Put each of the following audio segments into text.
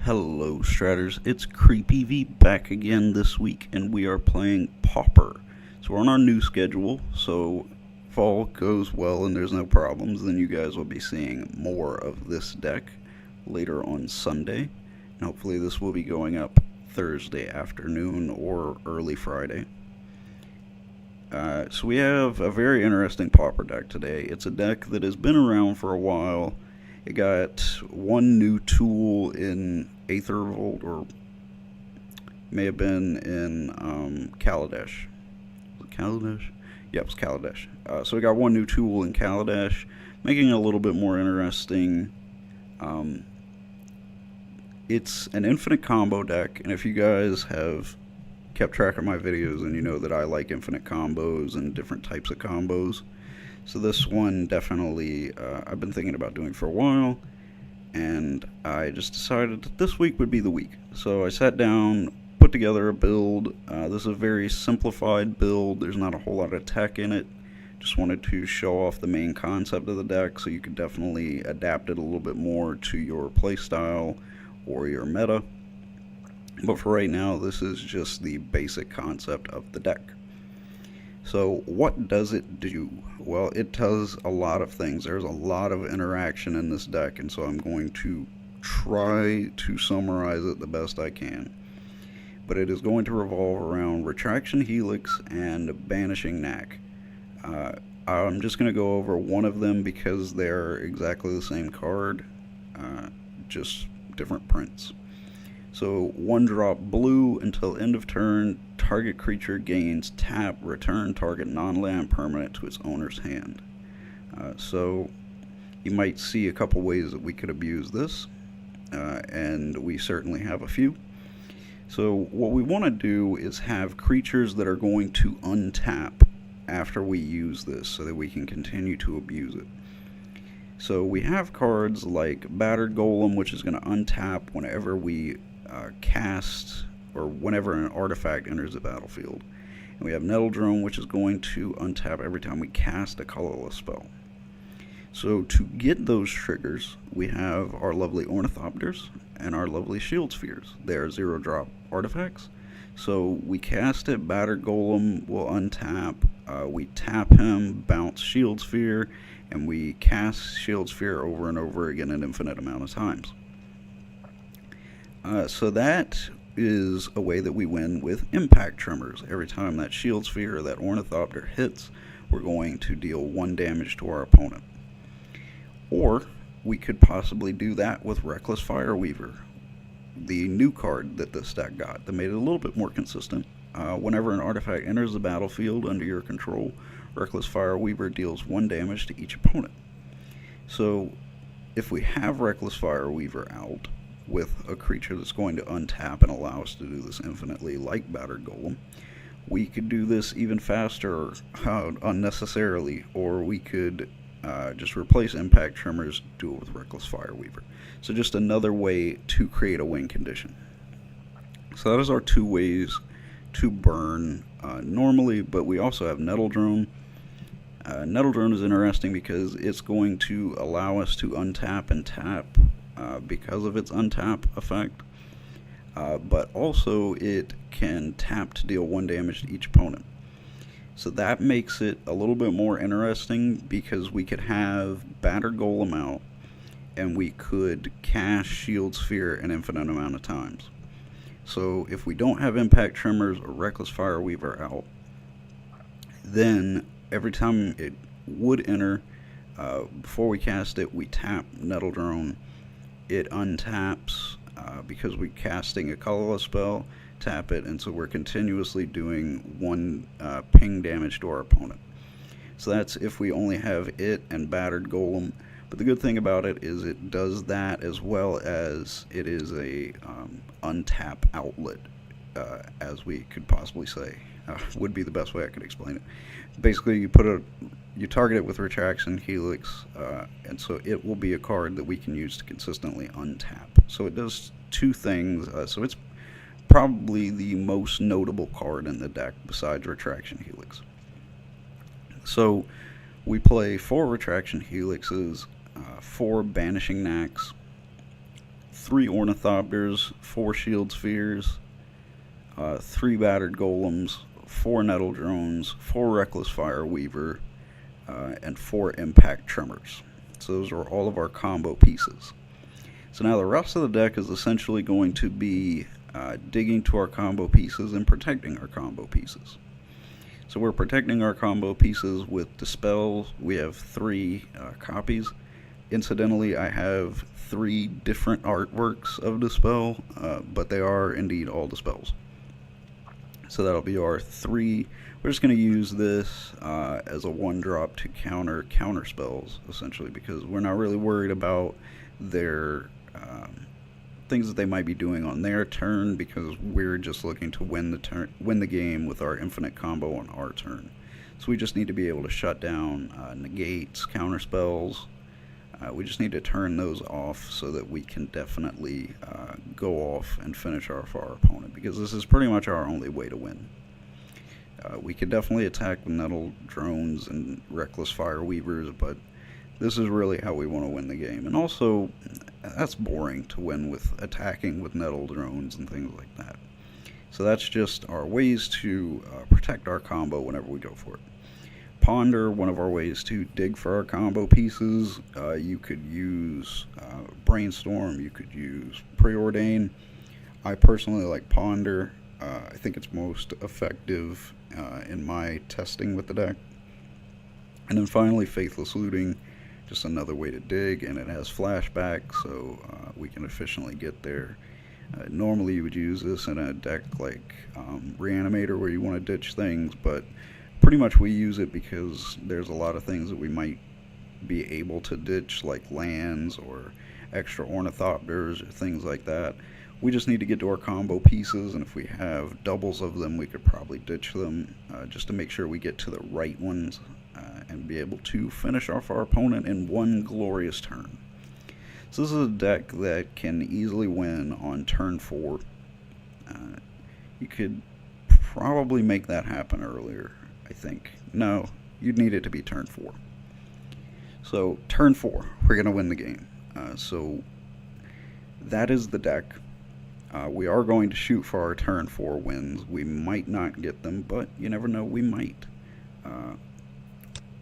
Hello Stratters, it's CreepEvee back again this week, and we are playing Pauper. So we're on our new schedule, so if all goes well and there's no problems, then you guys will be seeing more of this deck later on Sunday. And hopefully this will be going up Thursday afternoon or early Friday. So we have a very interesting Pauper deck today. It's a deck that has been around for a while. It got one new tool in Aether Revolt, or may have been in Kaladesh. Was it Kaladesh? Yeah, it was Kaladesh. So we got one new tool in Kaladesh, making it a little bit more interesting. It's an infinite combo deck, and if you guys have kept track of my videos, and you know that I like infinite combos and different types of combos. So this one definitely I've been thinking about doing for a while, and I just decided that this week would be the week. So I sat down, put together a build. This is a very simplified build. There's not a whole lot of tech in it. Just wanted to show off the main concept of the deck so you could definitely adapt it a little bit more to your playstyle or your meta. But for right now, this is just the basic concept of the deck. So what does it do? Well, it does a lot of things. There's a lot of interaction in this deck, and so I'm going to try to summarize it the best I can. But it is going to revolve around Retraction Helix and Banishing Knack. I'm just going to go over one of them because they're exactly the same card, just different prints. So 1-drop blue until end of turn, target creature gains tap, return target non-land permanent to its owner's hand. So you might see a couple ways that we could abuse this, and we certainly have a few. So what we want to do is have creatures that are going to untap after we use this so that we can continue to abuse it. So we have cards like Battered Golem, which is going to untap whenever we cast, or whenever an artifact enters the battlefield. And we have Nettle Drone, which is going to untap every time we cast a colorless spell. So to get those triggers, we have our lovely Ornithopters and our lovely Shield Spheres. They are 0-drop artifacts. So we cast it, Battered Golem will untap, we tap him, bounce Shield Sphere, and we cast Shield Sphere over and over again an infinite amount of times. So that is a way that we win with Impact Tremors. Every time that Shield Sphere or that Ornithopter hits, we're going to deal 1 damage to our opponent. Or we could possibly do that with Reckless Fireweaver, the new card that this deck got that made it a little bit more consistent. Whenever an artifact enters the battlefield under your control, Reckless Fireweaver deals 1 damage to each opponent. So if we have Reckless Fireweaver out with a creature that's going to untap and allow us to do this infinitely, like Battered Golem, we could do this even faster unnecessarily, or we could just replace Impact Tremors, do it with Reckless Fireweaver. So just another way to create a win condition. So that is our 2 ways to burn normally, but we also have Nettle Drone. Nettle Drone is interesting because it's going to allow us to untap and tap because of its untap effect, but also it can tap to deal 1 damage to each opponent. So that makes it a little bit more interesting because we could have Battered Golem out and we could cast Shield Sphere an infinite amount of times. So if we don't have Impact Tremors or Reckless Fireweaver out, then every time it would enter, before we cast it, we tap Nettle Drone. It untaps because we're casting a colorless spell, tap it, and so we're continuously doing 1 ping damage to our opponent. So that's if we only have it and Battered Golem. But the good thing about it is it does that as well as it is a untap outlet, as we could possibly say. Would be the best way I could explain it. Basically, you target it with Retraction Helix, and so it will be a card that we can use to consistently untap. So it does 2 things. So it's probably the most notable card in the deck besides Retraction Helix. So we play 4 Retraction Helixes, 4 Banishing Knacks, 3 Ornithopters, 4 Shield Spheres, 3 Battered Golems, 4 Nettle Drones, 4 Reckless Fire Weaver, and 4 Impact Tremors. So those are all of our combo pieces. So now the rest of the deck is essentially going to be digging to our combo pieces and protecting our combo pieces. So we're protecting our combo pieces with Dispel. We have 3 copies. Incidentally, I have 3 different artworks of Dispel, but they are indeed all Dispels. So that'll be our 3. We're just going to use this as a 1-drop to counter spells, essentially, because we're not really worried about their things that they might be doing on their turn, because we're just looking to win the game with our infinite combo on our turn. So we just need to be able to shut down negates, counter spells. We just need to turn those off so that we can definitely go off and finish off our opponent, because this is pretty much our only way to win. We could definitely attack with Nettle Drones and Reckless Fire Weavers, but this is really how we want to win the game. And also, that's boring to win with attacking with Nettle Drones and things like that. So that's just our ways to protect our combo whenever we go for it. Ponder, one of our ways to dig for our combo pieces. You could use Brainstorm, you could use Preordain. I personally like Ponder. I think it's most effective in my testing with the deck. And then finally, Faithless Looting, just another way to dig, and it has flashback, so we can efficiently get there. Normally you would use this in a deck like Reanimator, where you want to ditch things, but pretty much we use it because there's a lot of things that we might be able to ditch, like lands or extra Ornithopters or things like that. We just need to get to our combo pieces, and if we have doubles of them, we could probably ditch them just to make sure we get to the right ones and be able to finish off our opponent in one glorious turn. So this is a deck that can easily win on turn 4. You could probably make that happen earlier, I think. No, you'd need it to be turn 4. So turn 4, we're going to win the game. So that is the deck. We are going to shoot for our turn 4 wins. We might not get them, but you never know, we might.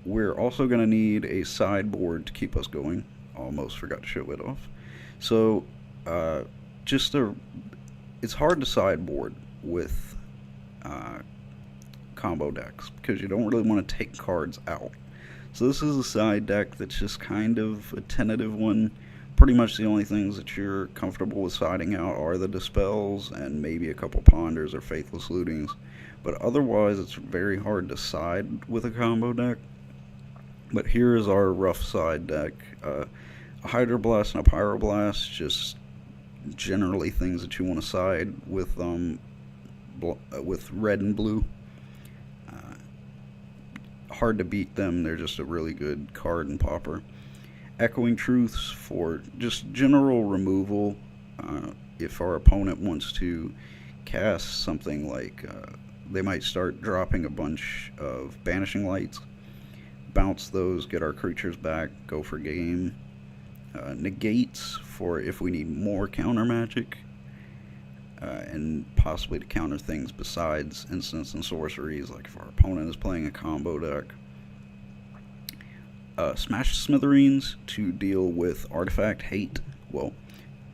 We're also going to need a sideboard to keep us going. Almost forgot to show it off. So, it's hard to sideboard with combo decks because you don't really want to take cards out. So this is a side deck that's just kind of a tentative one. Pretty much the only things that you're comfortable with siding out are the Dispels and maybe a couple Ponders or Faithless Lootings. But otherwise, it's very hard to side with a combo deck. But here is our rough side deck. A Hydroblast and a Pyroblast, just generally things that you want to side with red and blue. Hard to beat them, they're just a really good card in Pauper. Echoing Truths for just general removal. If our opponent wants to cast something like, they might start dropping a bunch of Banishing Lights. Bounce those, get our creatures back, go for game. Negates for if we need more counter magic, and possibly to counter things besides instants and sorceries, like if our opponent is playing a combo deck. Smash Smithereens to deal with artifact hate. Well,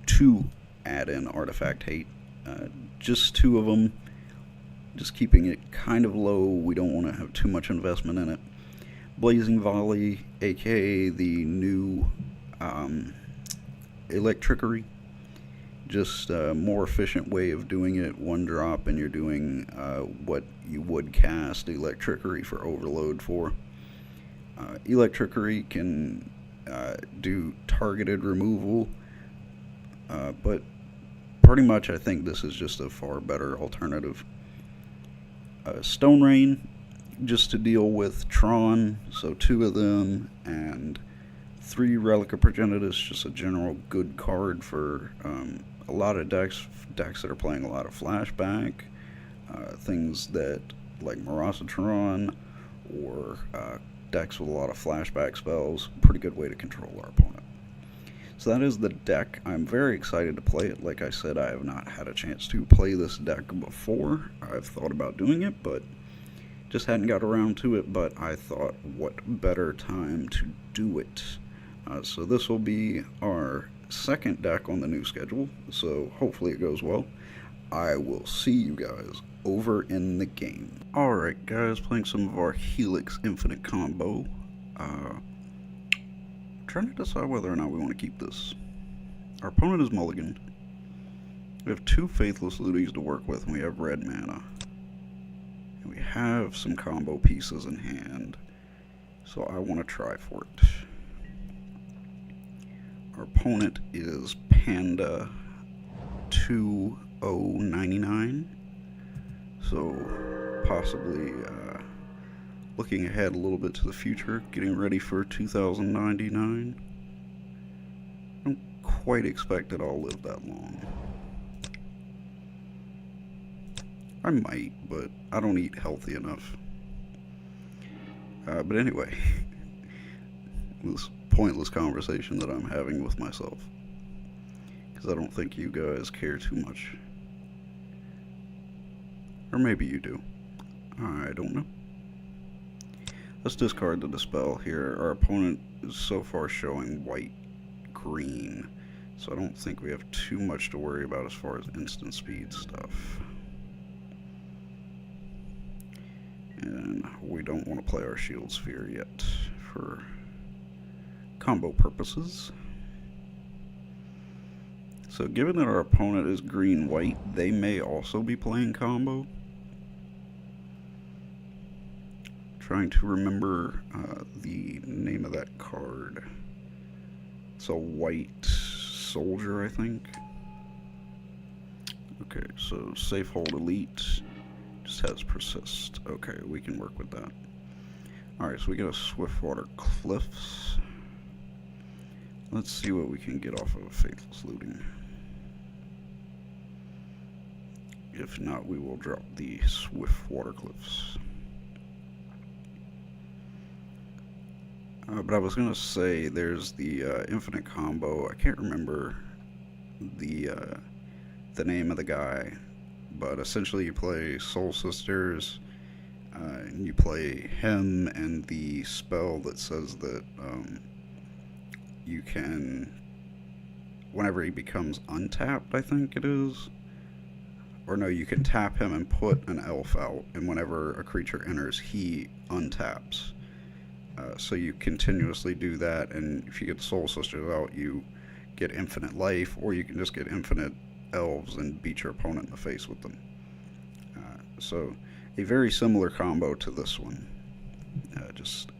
to add in artifact hate. Just 2 of them. Just keeping it kind of low. We don't want to have too much investment in it. Blazing Volley, aka the new Electrickery. Just a more efficient way of doing it. 1 drop, and you're doing what you would cast Electrickery for Overload for. Electrickery can do targeted removal, but pretty much I think this is just a far better alternative. Stone Rain, just to deal with Tron, so 2 of them, and 3 Relic of Progenitus, just a general good card for a lot of decks that are playing a lot of flashback, things that like Marasatron, or decks with a lot of flashback spells. Pretty good way to control our opponent. So that is the deck. I'm very excited to play it. Like I said, I have not had a chance to play this deck before. I've thought about doing it, but just hadn't got around to it. But I thought, what better time to do it? So this will be our second deck on the new schedule, so hopefully it goes well. I will see you guys over in the game. Alright guys, playing some of our Helix Infinite combo. Trying to decide whether or not we want to keep this. Our opponent is mulligan. We have 2 Faithless Lootings to work with, and we have red mana. And we have some combo pieces in hand, so I want to try for it. Our opponent is Panda 2099, so possibly looking ahead a little bit to the future, getting ready for 2099. I don't quite expect that I'll live that long. I might, but I don't eat healthy enough. But anyway, this pointless conversation that I'm having with myself, because I don't think you guys care too much. Or maybe you do. I don't know. Let's discard the Dispel here. Our opponent is so far showing white-green, so I don't think we have too much to worry about as far as instant speed stuff. And we don't want to play our Shield Sphere yet for combo purposes. So given that our opponent is green-white, they may also be playing combo. Trying to remember the name of that card. It's a white soldier, I think. Okay, so safe hold elite just has persist. Okay, we can work with that. Alright, so we get a Swiftwater Cliffs. Let's see what we can get off of Faithless Looting. If not, we will drop the Swiftwater Cliffs. But I was going to say, there's the infinite combo. I can't remember the name of the guy, but essentially you play Soul Sisters, and you play him and the spell that says that you can, whenever he becomes untapped, I think it is, or no, you can tap him and put an elf out, and whenever a creature enters, he untaps. So you continuously do that, and if you get Soul Sisters out, you get infinite life, or you can just get infinite elves and beat your opponent in the face with them. So a very similar combo to this one, just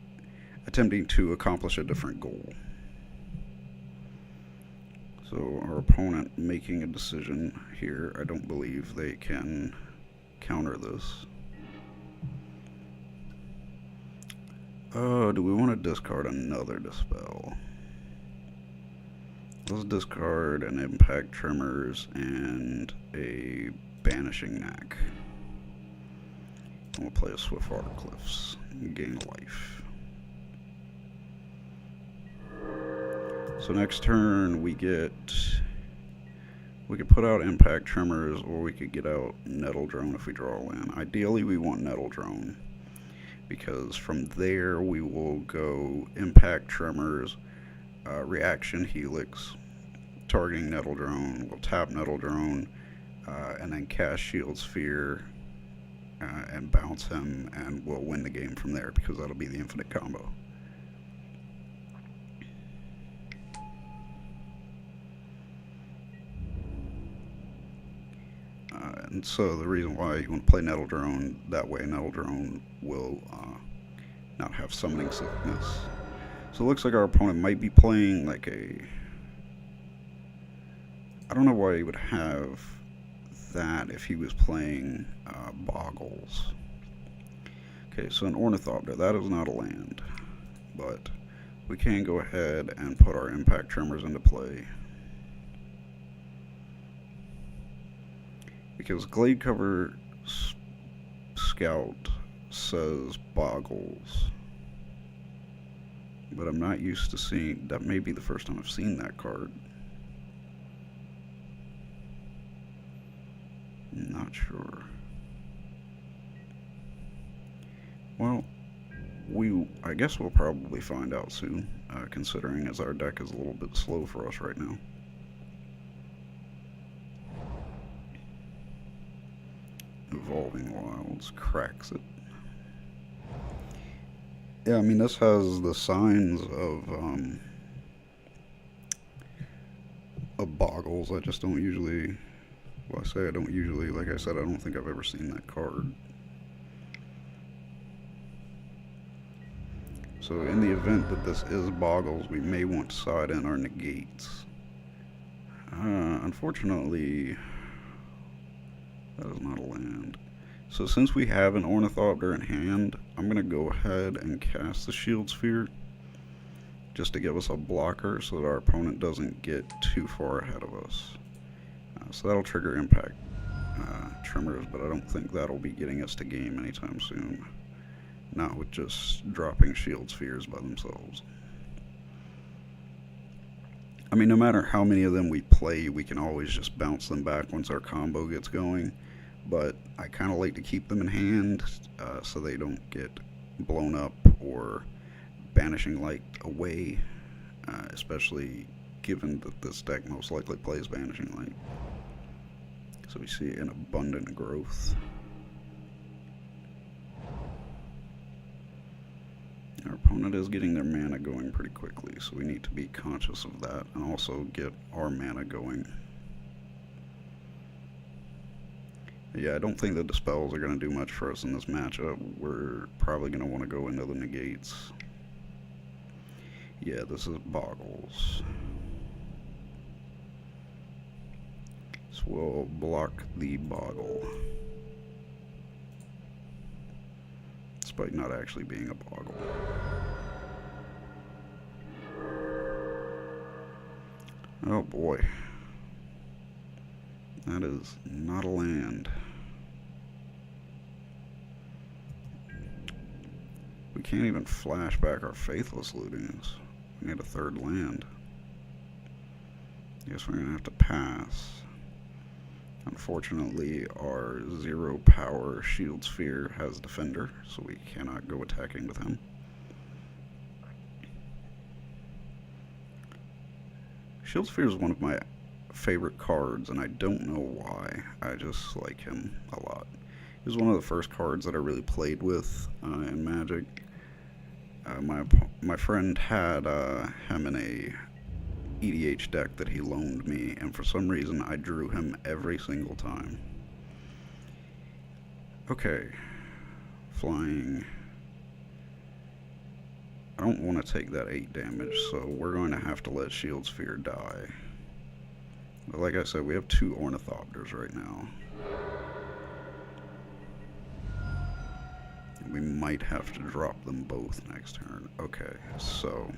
attempting to accomplish a different goal. So our opponent making a decision here. I don't believe they can counter this. Oh, do we want to discard another Dispel? Let's discard an Impact Tremors and a Banishing Knack. And we'll play a Swiftwater Cliffs and gain life. So next turn we could put out Impact Tremors, or we could get out Nettle Drone if we draw land. Ideally we want Nettle Drone, because from there we will go Impact Tremors, Retraction Helix, targeting Nettle Drone. We'll tap Nettle Drone, and then cast Shield Sphere, and bounce him, and we'll win the game from there, because that'll be the infinite combo. And so the reason why you want to play Nettle Drone that way, Nettle Drone will not have summoning sickness. So it looks like our opponent might be playing like a... I don't know why he would have that if he was playing Boggles. Okay, so an Ornithopter, that is not a land, but we can go ahead and put our Impact Tremors into play. Because Gladecover Scout says Boggles, but I'm not used to seeing. That may be the first time I've seen that card. Not sure. Well, I guess we'll probably find out soon, considering as our deck is a little bit slow for us right now. Revolving Wilds cracks it. Yeah, I mean, this has the signs of boggles. I just don't usually, well, I say I don't usually, like I said, I don't think I've ever seen that card. So in the event that this is boggles, we may want to side in our negates. Unfortunately, that is not a land. So since we have an Ornithopter in hand, I'm going to go ahead and cast the Shield Sphere just to give us a blocker so that our opponent doesn't get too far ahead of us. So that'll trigger impact tremors, but I don't think that'll be getting us to game anytime soon. Not with just dropping Shield Spheres by themselves. I mean, no matter how many of them we play, we can always just bounce them back once our combo gets going. But I kind of like to keep them in hand so they don't get blown up or Banishing Light away, especially given that this deck most likely plays Banishing Light. So we see an abundant growth. Our opponent is getting their mana going pretty quickly, so we need to be conscious of that and also get our mana going. Yeah, I don't think that the spells are going to do much for us in this matchup. We're probably going to want to go into the negates. Yeah, this is boggles. So we'll block the boggle, despite not actually being a boggle. Oh boy. That is not a land. We can't even flash back our Faithless Lootings. We need a third land. Guess we're gonna have to pass. Unfortunately, our 0 power Shield Sphere has Defender, so we cannot go attacking with him. Shield Sphere is one of my favorite cards, and I don't know why. I just like him a lot. He was one of the first cards that I really played with in Magic. My friend had him in a EDH deck that he loaned me, and for some reason I drew him every single time. Okay, flying. I don't want to take that 8 damage, so we're going to have to let Shield Sphere die. But like I said, we have 2 Ornithopters right now. We might have to drop them both next turn. Okay, so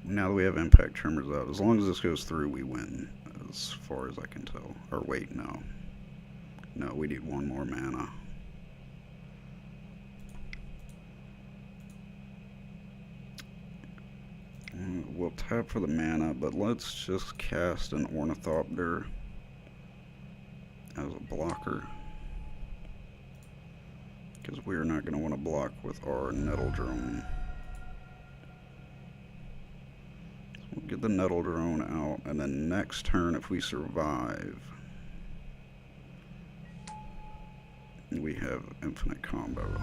now that we have Impact Tremors out, as long as this goes through, we win, as far as I can tell. Or wait, no. No, we need 1 more mana. We'll tap for the mana, but let's just cast an Ornithopter as a blocker, because we're not going to want to block with our Nettle Drone. So we'll get the Nettle Drone out, and then next turn, if we survive, we have infinite combo.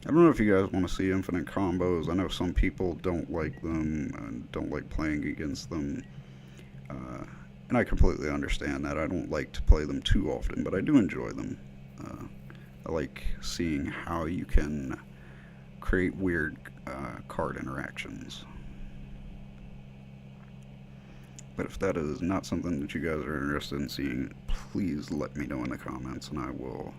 I don't know if you guys want to see infinite combos. I know some people don't like them and don't like playing against them. And I completely understand that. I don't like to play them too often, but I do enjoy them. I like seeing how you can create weird card interactions. But if that is not something that you guys are interested in seeing, please let me know in the comments, and I will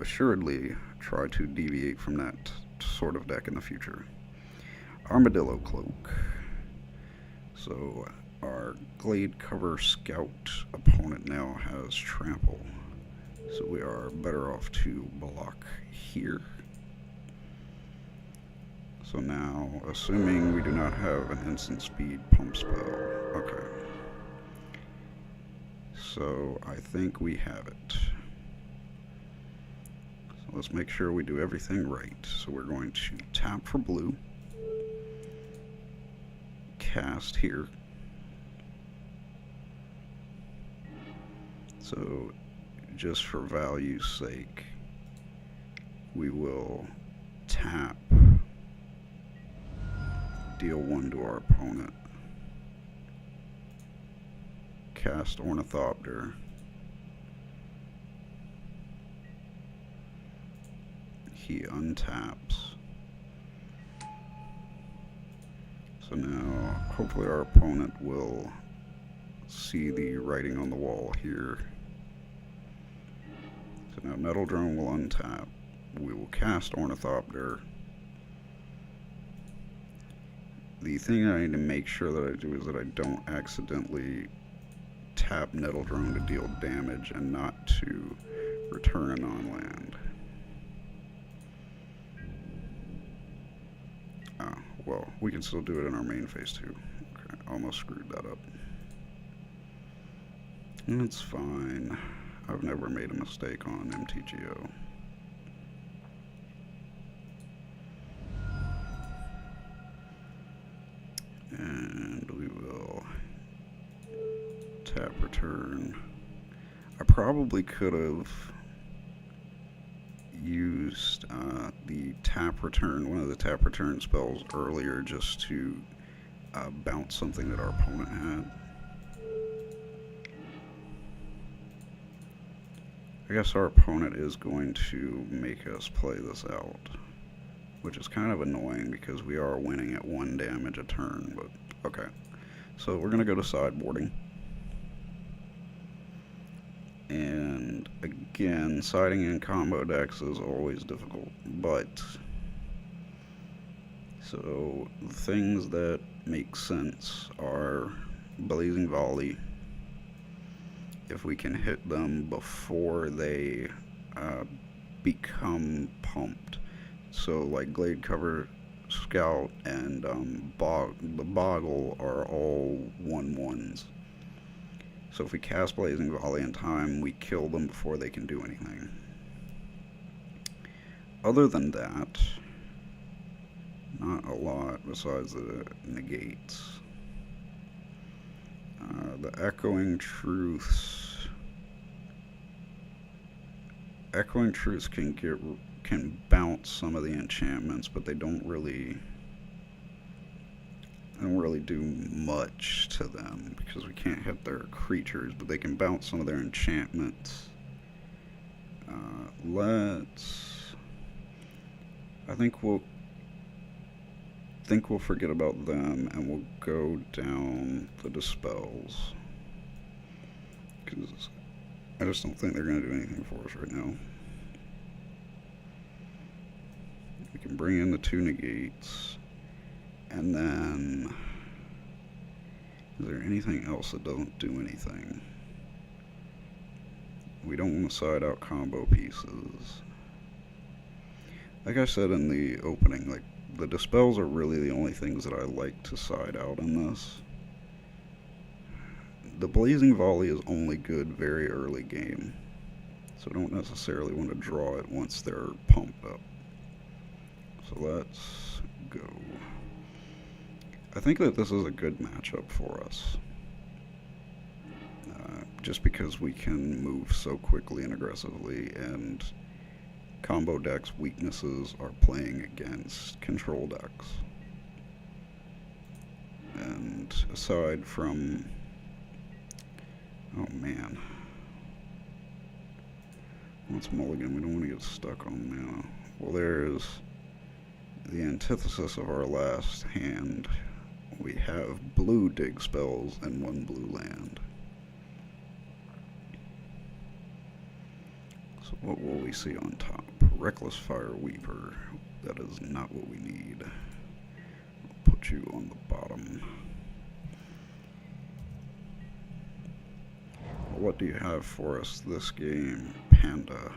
assuredly try to deviate from that sort of deck in the future. Armadillo Cloak. So our Glade Cover Scout opponent now has Trample, so we are better off to block here So now, assuming we do not have an instant speed pump spell. Okay. So I think we have it. So let's make sure we do everything right. So we're going to tap for blue. Cast here. So just for value's sake, we will tap, deal 1 to our opponent, cast Ornithopter, he untaps. So now hopefully our opponent will see the writing on the wall here. So now Metal Drone will untap. We will cast Ornithopter. The thing I need to make sure that I do is that I don't accidentally tap Nettle Drone to deal damage and not to return a non-land. Ah, well, we can still do it in our main phase too. Okay, almost screwed that up. And it's fine. I've never made a mistake on MTGO. And we will tap return. I probably could have used the tap return, one of the tap return spells earlier, just to bounce something that our opponent had. I guess our opponent is going to make us play this out, which is kind of annoying because we are winning at 1 damage a turn, but okay. So we're going to go to sideboarding. And again, siding in combo decks is always difficult, but so the things that make sense are Blazing Volley, if we can hit them before they become pumped. So like Glade Cover Scout and the Boggle are all 1/1s. So if we cast Blazing Volley in time, we kill them before they can do anything. Other than that, not a lot besides the negates. The Echoing Truths. Echoing Truths can bounce some of the enchantments, but they don't really do much to them because we can't hit their creatures, but they can bounce some of their enchantments. I think we'll forget about them and we'll go down the Dispels, because I just don't think they're going to do anything for us right now. We can bring in the 2 negates, and then is there anything else that doesn't do anything? We don't want to side out combo pieces. Like I said in the opening, like, the Dispels are really the only things that I like to side out in this. The Blazing Volley is only good very early game, so don't necessarily want to draw it once they're pumped up. So let's go. I think that this is a good matchup for us, just because we can move so quickly and aggressively, and combo decks' weaknesses are playing against control decks. And aside from, oh man, what's mulligan? We don't want to get stuck on mana. Well, there's the antithesis of our last hand. We have blue dig spells and 1 blue land. So what will we see on top? Reckless Fire Weaver. That is not what we need. I'll put you on the bottom. What do you have for us this game, Panda?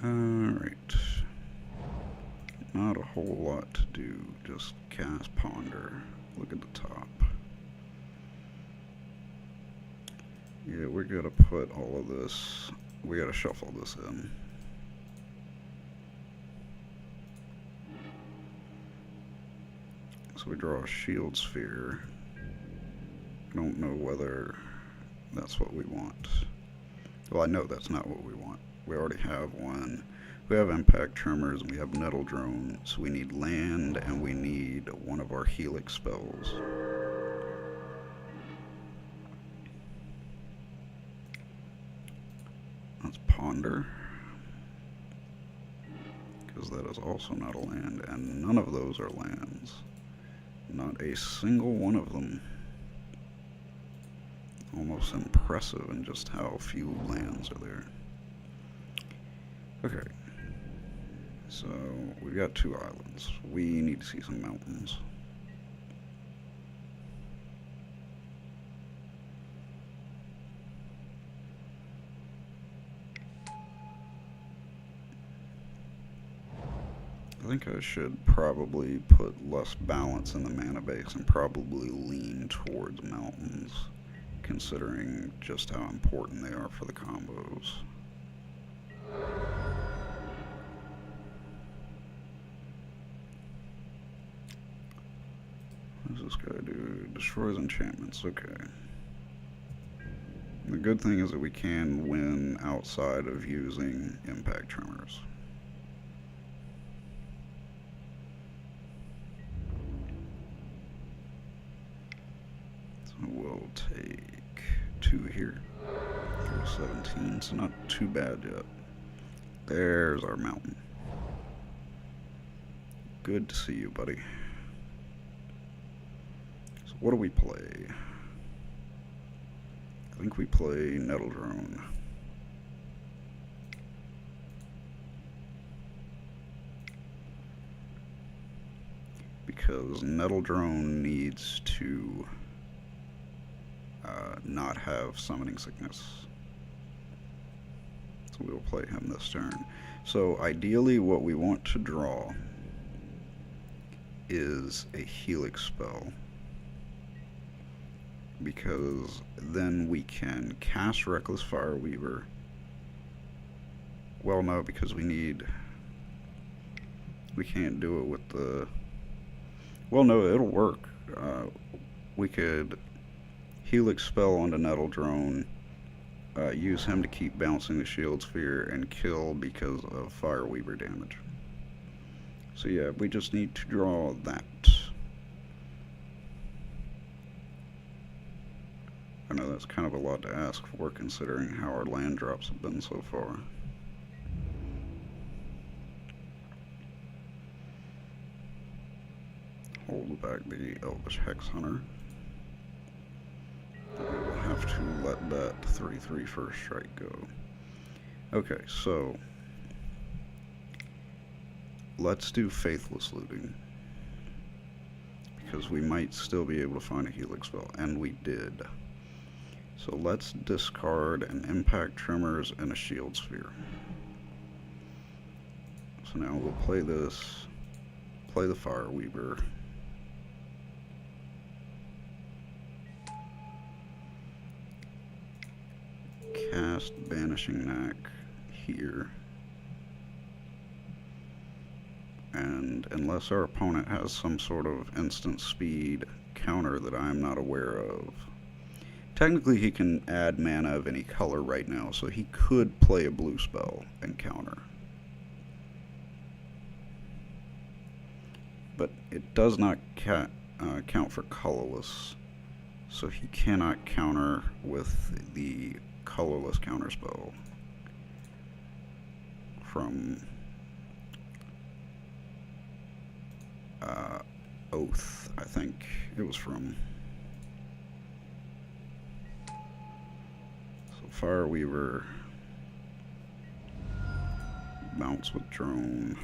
Alright. Not a whole lot to do, just cast Ponder. Look at the top. Yeah, we're gonna put all of this, we gotta shuffle this in. So we draw a shield sphere. I don't know whether that's what we want. Well, I know that's not what we want. We already have one. We have impact tremors and we have nettle drone, so we need land and we need one of our helix spells. Let's ponder, because that is also not a land, and none of those are lands. Not a single one of them. Almost impressive in just how few lands are there. Okay, so we've got 2 islands. We need to see some mountains. I think I should probably put less balance in the mana base and probably lean towards mountains, considering just how important they are for the combos. What does this guy do? Destroys enchantments, okay. The good thing is that we can win outside of using impact tremors. We'll take 2 here. 17, so not too bad yet. There's our mountain. Good to see you, buddy. So what do we play? I think we play nettle drone. Because nettle drone needs to not have summoning sickness. So we'll play him this turn. So ideally what we want to draw is a helix spell, because then we can cast Reckless Fireweaver. Well, no, because we can't do it with the, well, no, it'll work. We could Helix spell onto nettle drone, use him to keep bouncing the shield sphere, and kill because of Fireweaver damage. So yeah, we just need to draw that. I know that's kind of a lot to ask for, considering how our land drops have been so far. Hold back the Elvish Hex Hunter. We'll have to let that 3/3 first strike go. Okay, so let's do Faithless Looting, because we might still be able to find a helix spell, and we did. So let's discard an impact tremors and a shield sphere. So now we'll play this, play the Fireweaver. Cast Banishing Knack here. And unless our opponent has some sort of instant speed counter that I'm not aware of. Technically he can add mana of any color right now, so he could play a blue spell and counter. But it does not count for colorless, so he cannot counter with the colorless counterspell from Oath, I think it was from. So Fireweaver, bounce with drone,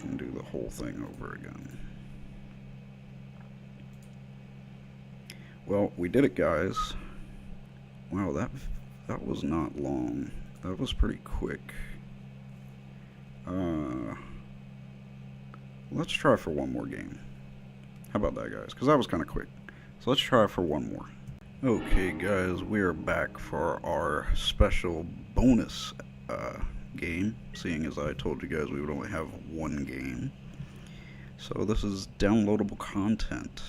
and do the whole thing over again. Well, we did it, guys. Wow, that That was not long. That was pretty quick. Let's try for one more game. How about that, guys? Because that was kind of quick. So let's try for one more. Okay, guys, we are back for our special bonus game, seeing as I told you guys we would only have one game. So this is downloadable content,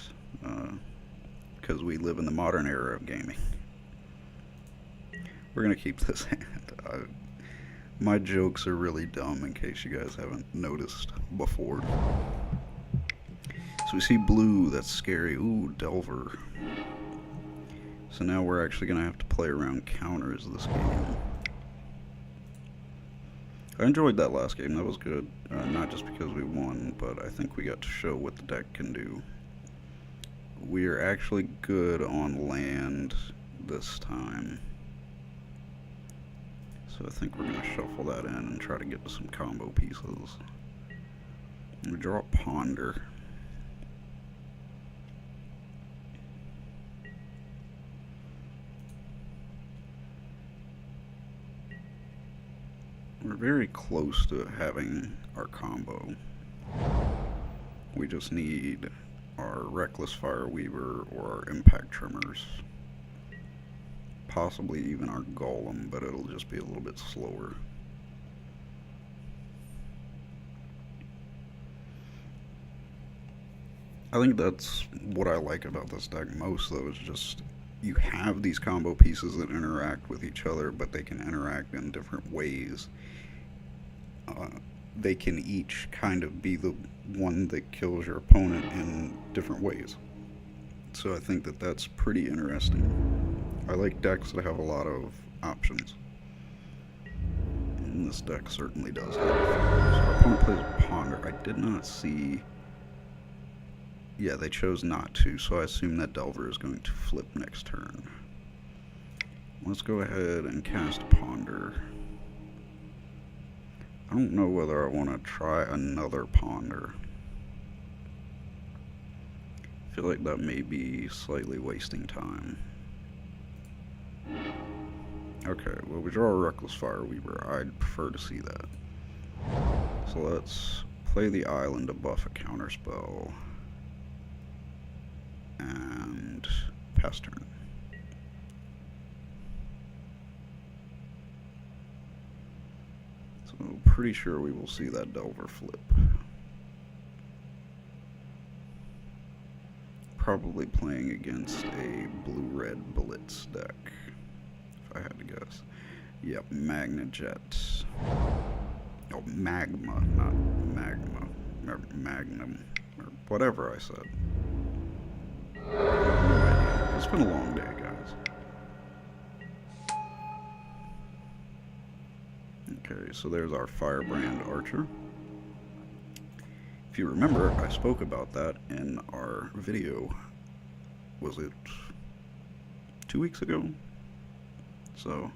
because we live in the modern era of gaming. We're going to keep this hand. My jokes are really dumb, in case you guys haven't noticed before. So we see blue, that's scary. Ooh, Delver. So now we're actually going to have to play around counters this game. I enjoyed that last game, that was good. Not just because we won, but I think we got to show what the deck can do. We are actually good on land this time. So I think we're going to shuffle that in and try to get to some combo pieces. We draw a Ponder. We're very close to having our combo. We just need our Reckless Fireweaver or our Impact Trimmers. Possibly even our Golem, but it'll just be a little bit slower. I think that's what I like about this deck most, though, is just you have these combo pieces that interact with each other, but they can interact in different ways. They can each kind of be the one that kills your opponent in different ways. So I think that that's pretty interesting. I like decks that have a lot of options. And this deck certainly does have. So our opponent plays a Ponder. I did not see... Yeah, they chose not to, so I assume that Delver is going to flip next turn. Let's go ahead and cast Ponder. I don't know whether I want to try another Ponder. I feel like that may be slightly wasting time. Okay, well, we draw a Reckless Fireweaver. I'd prefer to see that. So let's play the island to buff a counterspell. And pass turn. So pretty sure we will see that Delver flip. Probably playing against a blue-red Blitz deck, if I had to guess. Yep, Magna Jet. Oh, Magma, not Magma. Or Magnum, or whatever I said. I have no idea. It's been a long day, guys. Okay, so there's our Firebrand Archer. If you remember, I spoke about that in our video, was it 2 weeks ago? So,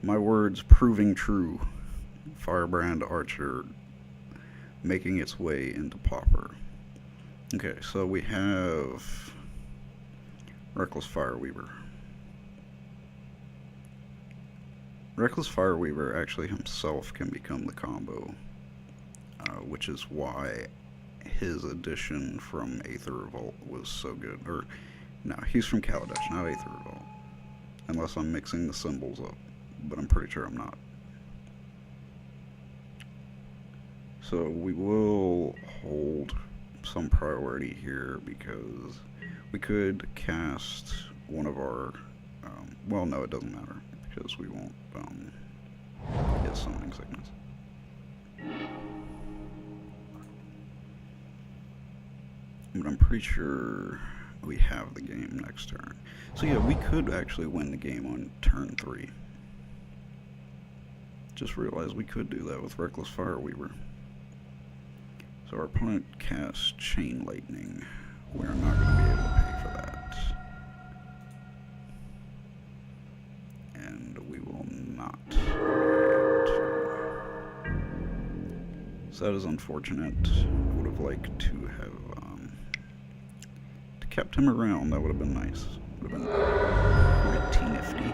my words proving true. Firebrand Archer making its way into Pauper. Okay, so we have Reckless Fireweaver. Reckless Fireweaver actually himself can become the combo, which is why his addition from Aether Revolt was so good. Or, no, he's from Kaladesh, not Aether Revolt. Unless I'm mixing the symbols up, but I'm pretty sure I'm not. So we will hold some priority here because we could cast one of our, well, no, it doesn't matter because we won't get Summoning Sickness. But I'm pretty sure we have the game next turn. So yeah, we could actually win the game on turn 3. Just realized we could do that with Reckless Fireweaver. So our opponent casts Chain Lightning. We're not going to be able to pay for that. And we will not. So that is unfortunate. I would have liked to have kept him around. That would have been nice. Would have been pretty nifty.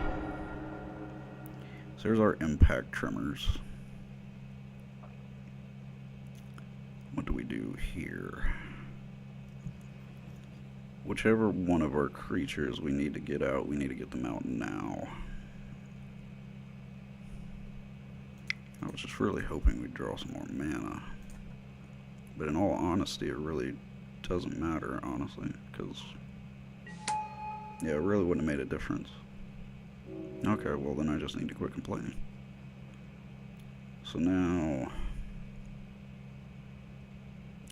So there's our impact tremors. What do we do here? Whichever one of our creatures we need to get out, we need to get them out now. I was just really hoping we'd draw some more mana. But in all honesty, it really doesn't matter, honestly, because, yeah, it really wouldn't have made a difference. Okay, well then I just need to quit complaining. So now,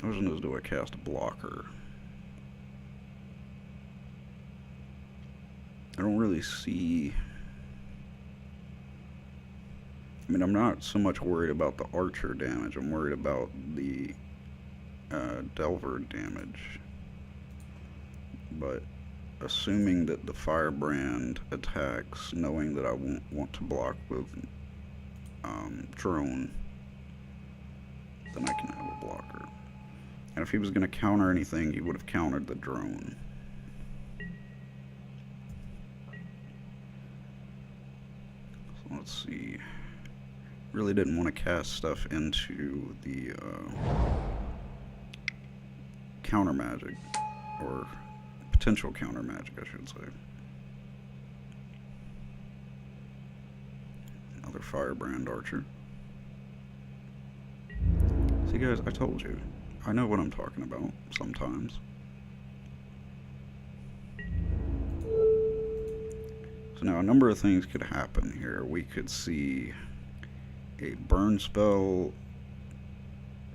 I was going to do I cast a blocker. I don't really see, I mean, I'm not so much worried about the archer damage, I'm worried about the delver damage. But assuming that the firebrand attacks, knowing that I won't want to block with drone, then I can have a blocker. And if he was going to counter anything, he would have countered the drone. So let's see. Really didn't want to cast stuff into the counter magic, or potential counter magic, I should say. Another firebrand archer. See guys, I told you. I know what I'm talking about sometimes. So now a number of things could happen here. We could see a burn spell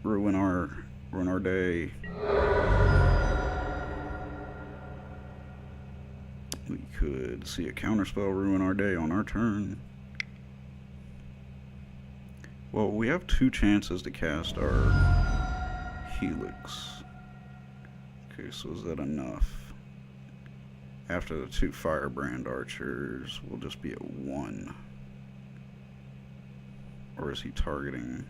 ruin our day. We could see a counterspell ruin our day on our turn. Well, we have 2 chances to cast our Helix. Okay, so is that enough? After the 2 firebrand archers, we'll just be at 1. Or is he targeting?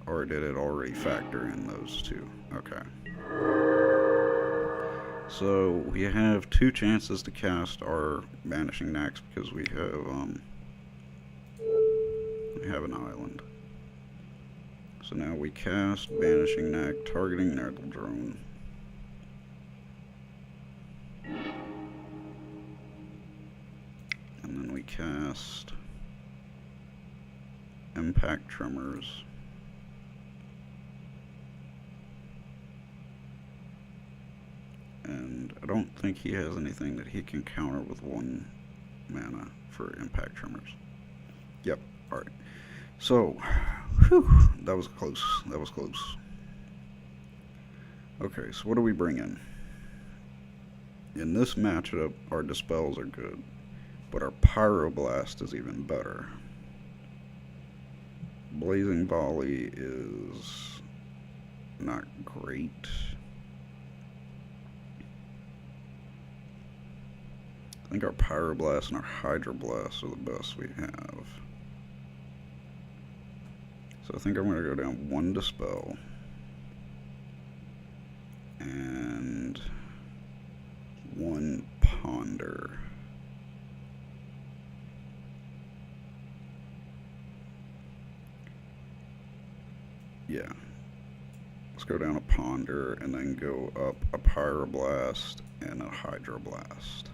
Or did it already factor in those 2? Okay. So we have 2 chances to cast our Vanishing Knacks because we have an island. So now we cast Vanishing Knack, targeting Nerdle Drone. And then we cast Impact Tremors. And I don't think he has anything that he can counter with 1 mana for Impact Tremors. Yep, alright. So, whew, that was close. That was close. Okay, so what do we bring in? In this matchup, our Dispels are good, but our Pyroblast is even better. Blazing Volley is not great. I think our Pyroblast and our Hydroblast are the best we have. So I think I'm going to go down 1 Dispel. And 1 Ponder. Yeah. Let's go down a Ponder and then go up a Pyroblast and a Hydroblast.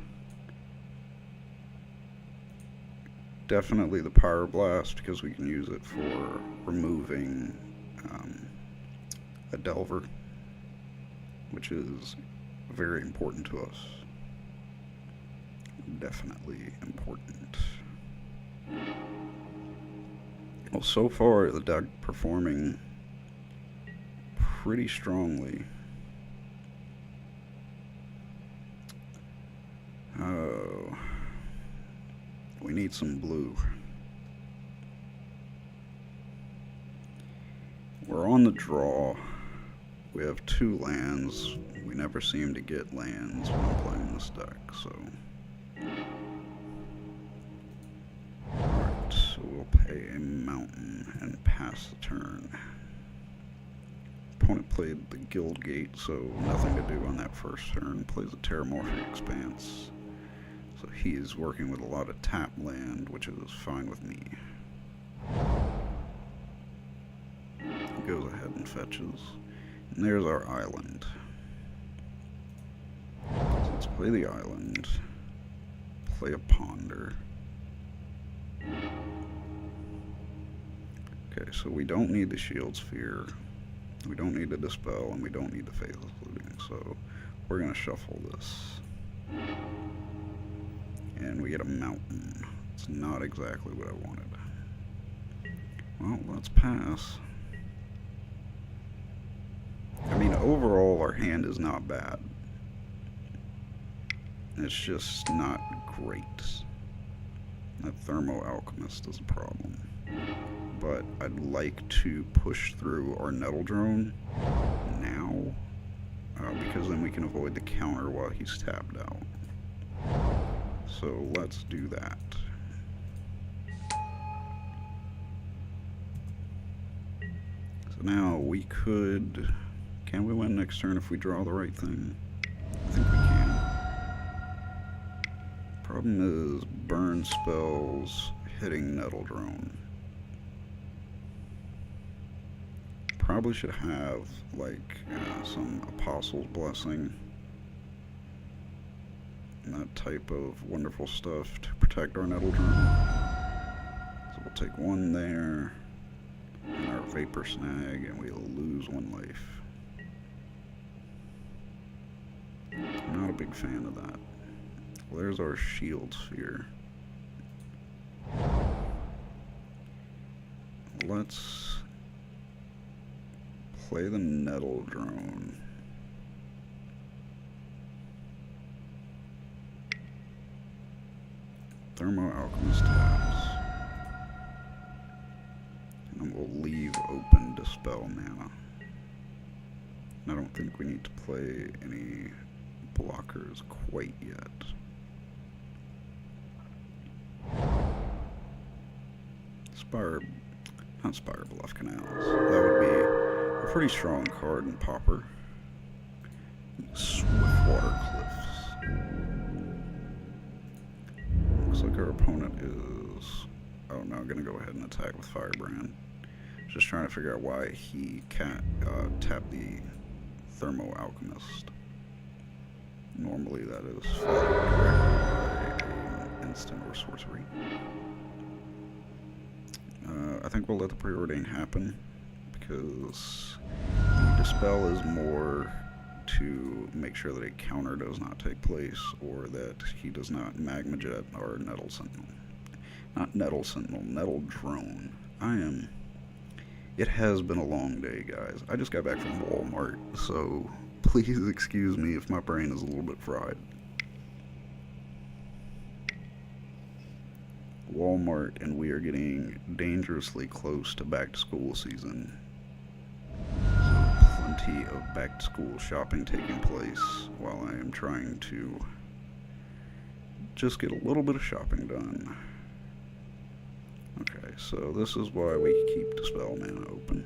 Definitely the Pyroblast because we can use it for removing a Delver, which is very important to us. Definitely important. Well, so far the deck performing pretty strongly. Oh, we need some blue. We're on the draw. We have 2 lands. We never seem to get lands when I'm playing this deck, so. Alright, so we'll pay a mountain and pass the turn. Opponent played the Guild Gate, so nothing to do on that first turn. Plays a Terramorphic Expanse. So he's working with a lot of tap land, which is fine with me. He goes ahead and fetches. And there's our island. So let's play the island. Play a ponder. Okay, so we don't need the shield sphere. We don't need the dispel, and we don't need the Faithless Looting. So we're going to shuffle this. And we get a mountain. It's not exactly what I wanted. Well, let's pass. I mean, overall, our hand is not bad. It's just not great. That Thermo Alchemist is a problem. But I'd like to push through our Nettle Drone now, because then we can avoid the counter while he's tapped out. So let's do that. So now we could... Can we win next turn if we draw the right thing? I think we can. Problem is burn spells hitting Nettle Drone. Probably should have like some Apostle's Blessing and that type of wonderful stuff to protect our Nettle Drone. So we'll take one there and our Vapor Snag, and we'll lose one life. I'm not a big fan of that. Well, there's our shield sphere. Let's play the Nettle Drone. Thermo Alchemist taps. And we'll leave open Dispel mana. I don't think we need to play any blockers quite yet. Not Spire Bluff Canals. That would be a pretty strong card in Pauper. Swiftwater Cliffs. Looks like our opponent is, oh no, gonna go ahead and attack with Firebrand. Just trying to figure out why he can't tap the Thermo Alchemist. Normally that is followed directly by an instant or sorcery. I think we'll let the preordain happen, because the Dispel is more to make sure that a counter does not take place, or that he does not Magma Jet or Nettle Sentinel. Not Nettle Sentinel, Nettle Drone. It has been a long day, guys. I just got back from Walmart, so please excuse me if my brain is a little bit fried. Walmart, and we are getting dangerously close to back to school season. So plenty of back to school shopping taking place while I am trying to just get a little bit of shopping done. Okay, so this is why we keep Dispel mana open.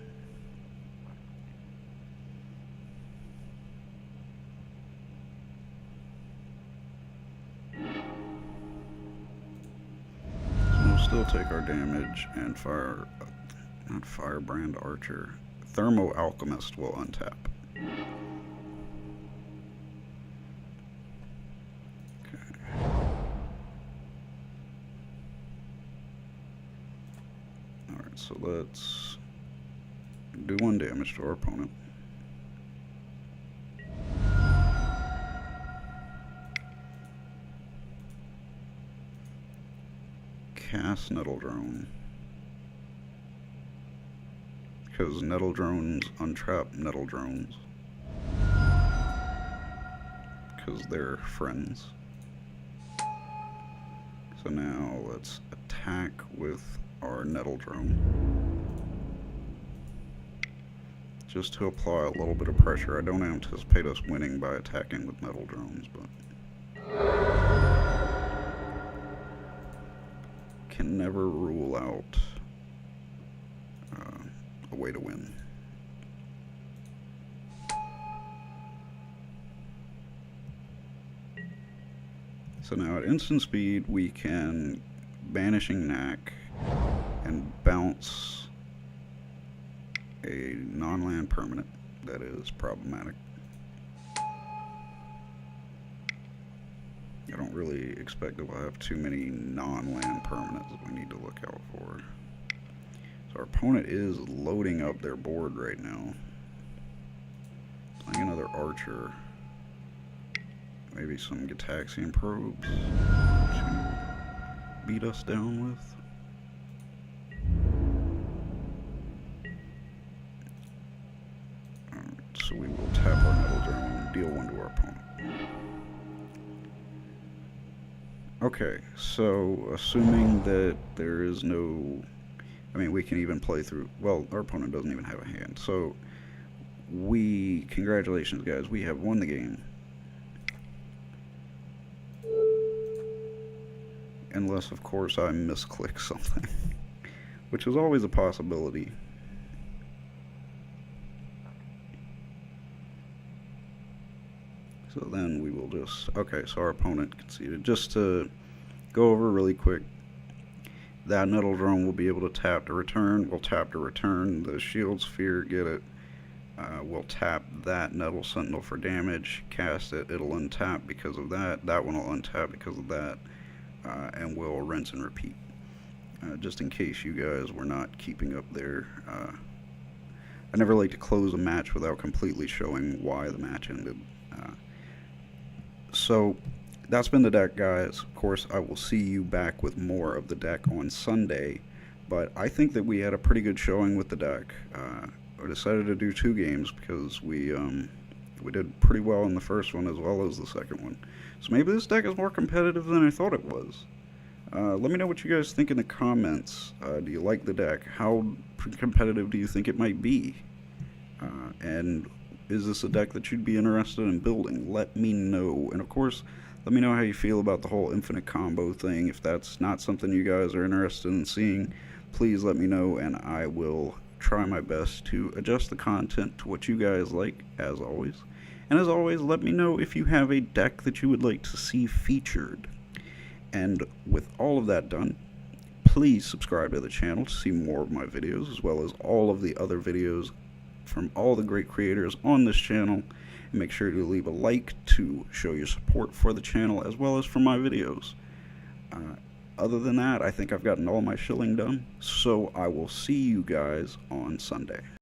Still take our damage and not Firebrand Archer. Thermo Alchemist will untap. Okay. Alright, so let's do 1 damage to our opponent. Cast Nettle Drone, because Nettle Drones untrap Nettle Drones, because they're friends. So now let's attack with our Nettle Drone, just to apply a little bit of pressure. I don't anticipate us winning by attacking with Nettle Drones, but can never rule out a way to win. So now at instant speed, we can Banishing Knack and bounce a non-land permanent that is problematic. I don't really expect that we'll have too many non-land permanents that we need to look out for. So our opponent is loading up their board right now. Playing another Archer. Maybe some Gitaxian probes to beat us down with. So we will tap our Nettle Drone and deal one to our opponent. Okay, so assuming that there is no... I mean, we can even play through... Well, our opponent doesn't even have a hand. So, congratulations, guys. We have won the game. Unless, of course, I misclick something. Which is always a possibility. So then we will just... Okay, so our opponent conceded. Just to go over really quick. That Nettle Drone will be able to tap to return. We'll tap to return the Shield Sphere, get it. We'll tap that Nettle Sentinel for damage, cast it, it'll untap because of that. That one will untap because of that. And we'll rinse and repeat. Just in case you guys were not keeping up there. I never like to close a match without completely showing why the match ended. So that's been the deck, guys. Of course, I will see you back with more of the deck on Sunday, but I think that we had a pretty good showing with the deck. I decided to do 2 games because we did pretty well in the first one as well as the second one. So maybe this deck is more competitive than I thought it was. Let me know what you guys think in the comments. Do you like the deck? How competitive do you think it might be? And is this a deck that you'd be interested in building? Let me know. And of course, let me know how you feel about the whole infinite combo thing. If that's not something you guys are interested in seeing, please let me know, and I will try my best to adjust the content to what you guys like, as always. And as always, let me know if you have a deck that you would like to see featured. And with all of that done, please subscribe to the channel to see more of my videos, as well as all of the other videos from all the great creators on this channel. And make sure to leave a like to show your support for the channel, as well as for my videos. Other than that, I think I've gotten all my shilling done, so I will see you guys on Sunday.